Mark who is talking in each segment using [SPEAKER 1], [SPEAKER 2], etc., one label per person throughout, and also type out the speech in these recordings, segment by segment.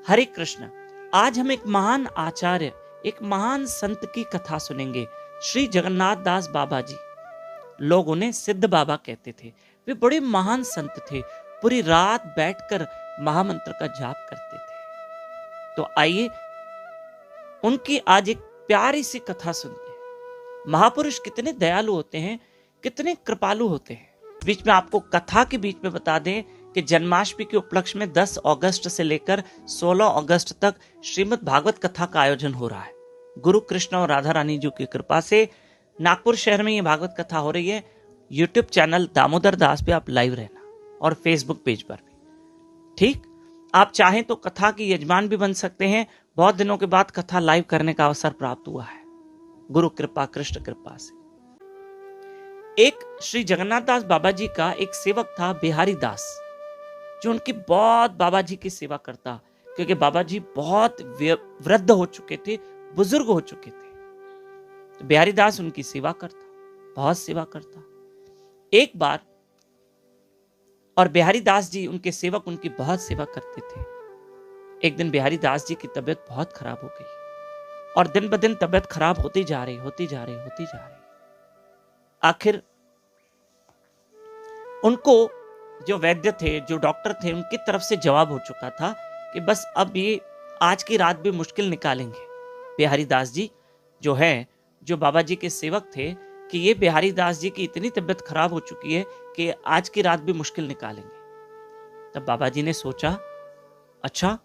[SPEAKER 1] हरे कृष्ण। आज हम एक महान आचार्य, एक महान संत की कथा सुनेंगे। श्री जगन्नाथ दास बाबा जी। लोग उन्हें सिद्ध बाबा कहते थे। वे बड़े महान संत थे। पूरी रात बैठकर महामंत्र का जाप करते थे। तो आइए उनकी आज एक प्यारी सी कथा सुनते हैं। महापुरुष कितने दयालु होते हैं, कितने कृपालु होते हैं। बीच में आपको कथा के बीच में बता दें कि जन्माष्टमी के उपलक्ष्य में 10 अगस्त से लेकर 16 अगस्त तक श्रीमद् भागवत कथा का आयोजन हो रहा है। गुरु कृष्ण और राधा रानी जी की कृपा से नागपुर शहर में ये भागवत कथा हो रही है। यूट्यूब चैनल दामोदर दास पे आप लाइव रहना और फेसबुक पेज पर भी। ठीक, आप चाहें तो कथा के यजमान भी बन सकते हैं। बहुत दिनों के बाद कथा लाइव करने का अवसर प्राप्त हुआ है, गुरु कृपा, कृष्ण कृपा से। एक श्री जगन्नाथ दास बाबा जी का एक सेवक था, बिहारी दास, जो उनकी बहुत बाबा जी की सेवा करता, क्योंकि बाबा जी बहुत वृद्ध हो चुके थे, बुजुर्ग हो चुके थे। तो बिहारी दास उनकी सेवा करता, बहुत सेवा करता। एक बार, और बिहारी दास जी उनके सेवक उनकी बहुत सेवा करते थे। एक दिन बिहारी दास जी की तबीयत बहुत खराब हो गई और दिन ब दिन तबीयत खराब होती जा रही। आखिर उनको जो वैद्य थे, जो डॉक्टर थे, उनकी तरफ से जवाब हो चुका था कि बस अब ये आज की रात भी मुश्किल निकालेंगे। बिहारी दास जी जो है, जो बाबा जी के सेवक थे, कि ये बिहारी दास जी की इतनी तबीयत खराब हो चुकी है कि आज की रात भी मुश्किल निकालेंगे। तब बाबा जी ने सोचा, अच्छा,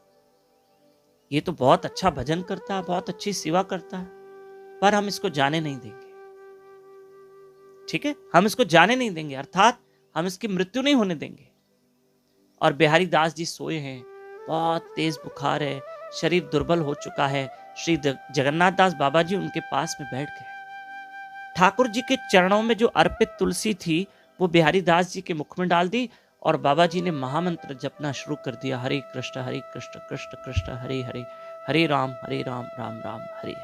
[SPEAKER 1] ये तो बहुत अच्छा भजन करता है, बहुत अच्छी सेवा करता है, पर हम इसको जाने नहीं देंगे। ठीक है, हम इसको जाने नहीं देंगे, अर्थात हम इसकी मृत्यु नहीं होने देंगे। और बिहारी दास जी सोए हैं, बहुत तेज बुखार है, शरीर दुर्बल हो चुका है। श्री जगन्नाथ दास बाबा जी उनके पास में बैठ गए। ठाकुर जी के चरणों में जो अर्पित तुलसी थी, वो बिहारी दास जी के मुख में डाल दी और बाबा जी ने महामंत्र जपना शुरू कर दिया। हरे कृष्ण कृष्ण कृष्ण हरे हरे, हरे राम राम राम हरे हरे।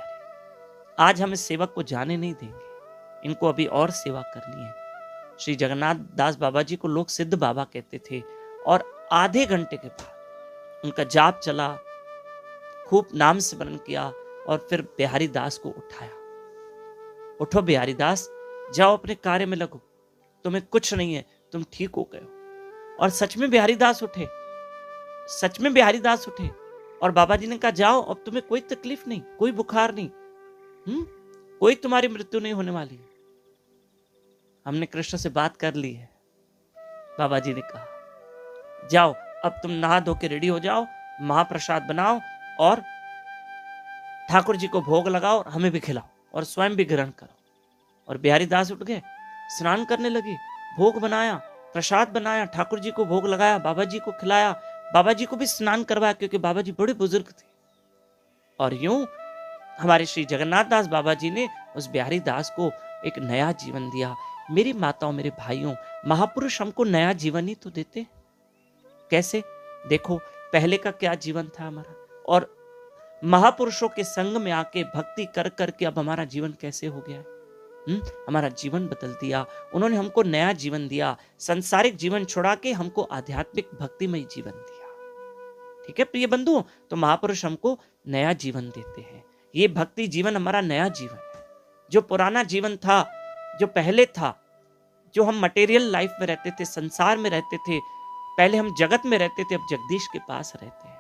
[SPEAKER 1] आज हम इस सेवक को जाने नहीं देंगे, इनको अभी और सेवा करनी है। श्री जगन्नाथ दास बाबा जी को लोग सिद्ध बाबा कहते थे। और आधे घंटे के बाद उनका जाप चला, खूब नाम स्मरण किया और फिर बिहारी दास को उठाया। उठो बिहारी दास, जाओ अपने कार्य में लगो, तुम्हें कुछ नहीं है, तुम ठीक हो गए हो। और सच में बिहारी दास उठे, सच में बिहारी दास उठे। और बाबा जी ने कहा, जाओ, अब तुम्हें कोई तकलीफ नहीं, कोई बुखार नहीं, कोई तुम्हारी मृत्यु नहीं होने वाली। हमने कृष्ण से बात कर ली है। बाबा जी ने कहा, जाओ, अब तुम नहा धो के रेडी हो जाओ, महाप्रसाद बनाओ और ठाकुर जी को भोग लगाओ और हमें भी खिलाओ और स्वयं भी ग्रहण करो। और बिहारी दास उठ गए, स्नान करने लगे, भोग बनाया, प्रसाद बनाया, ठाकुर जी को भोग लगाया, बाबा जी को खिलाया, बाबा जी को भी स्नान करवाया, क्योंकि बाबा जी बड़े बुजुर्ग थे। और यूं हमारे श्री जगन्नाथ दास बाबा जी ने उस बिहारी दास को एक नया जीवन दिया। मेरी माताओं, मेरे भाइयों, महापुरुष हमको नया जीवन ही तो देते। कैसे? देखो, पहले का क्या जीवन था हमारा, और महापुरुषों के संग में आके भक्ति कर करके अब हमारा जीवन कैसे हो गया है। हमारा जीवन बदल दिया। उन्होंने हमको नया जीवन दिया, संसारिक जीवन छुड़ा के हमको आध्यात्मिक भक्तिमय जीवन दिया। ठीक है प्रिय बंधुओं, तो महापुरुष हमको नया जीवन देते हैं। ये भक्ति जीवन हमारा नया जीवन है। जो पुराना जीवन था, जो पहले था, जो हम मटेरियल लाइफ में रहते थे, संसार में रहते थे, पहले हम जगत में रहते थे, अब जगदीश के पास रहते हैं।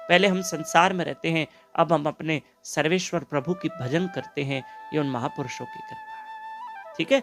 [SPEAKER 1] पहले हम संसार में रहते हैं, अब हम अपने सर्वेश्वर प्रभु की भजन करते हैं। ये उन महापुरुषों की कृपा है। ठीक है,